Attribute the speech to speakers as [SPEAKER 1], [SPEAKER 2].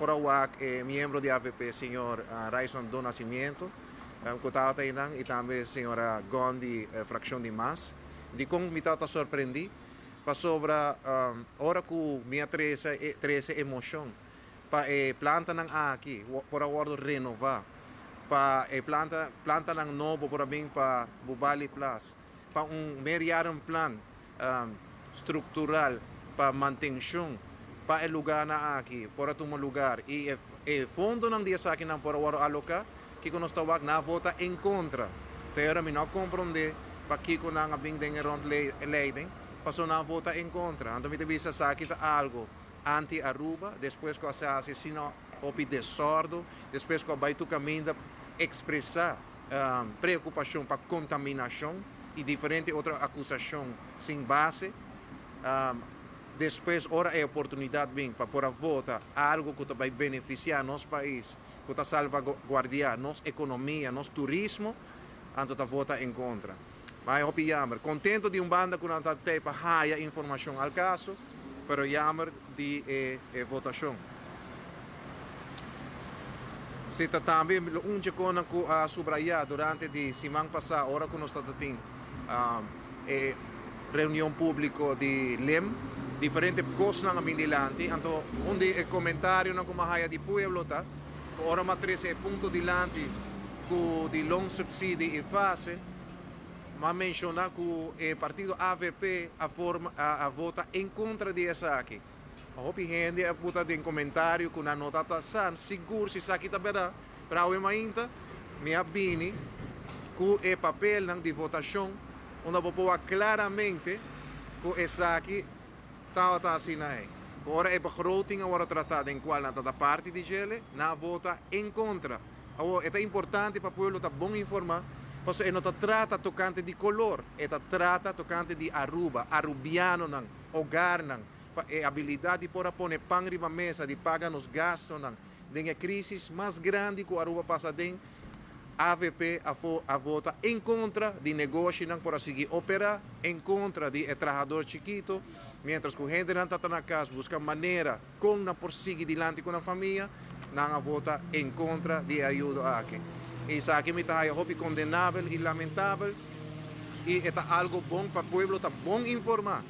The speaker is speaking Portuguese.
[SPEAKER 1] por awak miembro de AVP, senhor Raison do Nascimento, kutata inang e também senhora Gondi, fração de Mas. De como me está surpreendi, para sobra hora que minha 13 emoção, para planta ng aqui, por agora renovar, para planta ng novo para bem para Bubali Plus, para meriar plan estrutural para manutenção para o lugar na aqui, para tomar lugar e fundo ng dia sa akin ng por agora aloca, que nós tawag na vota em contra, pero mi não compreende para que com ang abing deng rond leiding, passou na vota em contra. Então me visa sa kita algo anti-Aruba, depois que se assassino opi de sordo, depois que vai tu caminho expressar preocupação para contaminação e diferente outra acusação sem base. Depois, ora é oportunidade bem para pôr a vota algo que vai beneficiar nosso país, que vai salvaguardar nossa economia, nosso turismo, então tá vota em contra. Mas eu jammer, contento de banda que não está para haya informação ao caso, pero jammer de votação. Se está também um coisa que a subrayar durante a semana passada, hora que nós estamos tendo reunião pública de LEM, diferentes coisas na dilante, então onde comentário na kumahaya di pueblo ta, ora matriz ponto dilante que de long subsídio e fase, mas mencionar que o partido AVP a vota em contra de essa aqui. A hopi gente a puta de comentário que na nota tá san seguro se aqui tá bera para o mainta me abini que o papel ng de votação onde popoa claramente que essa aqui tá assim aí. Agora é begroting agora tratado em qual na da parte de gele na vota em contra. Agora é importante para o povo tá bom informar. Pois não trata tocante de color, trata tocante de Aruba, arubiano ng hogar ng habilidade para pôr pão riba mesa, de pagar os gastos ng a crise mais grande que Aruba passa den AVP a vota em contra de negócio ng para seguir operar, em contra de trabalhador chiquito, mientras que a gente não está na casa busca maneira como na por seguir dilante com a família, não vota em contra de ajuda aqui. Isso aqui me está hobby condenável e lamentável e é algo bom para o povo, está bom informar.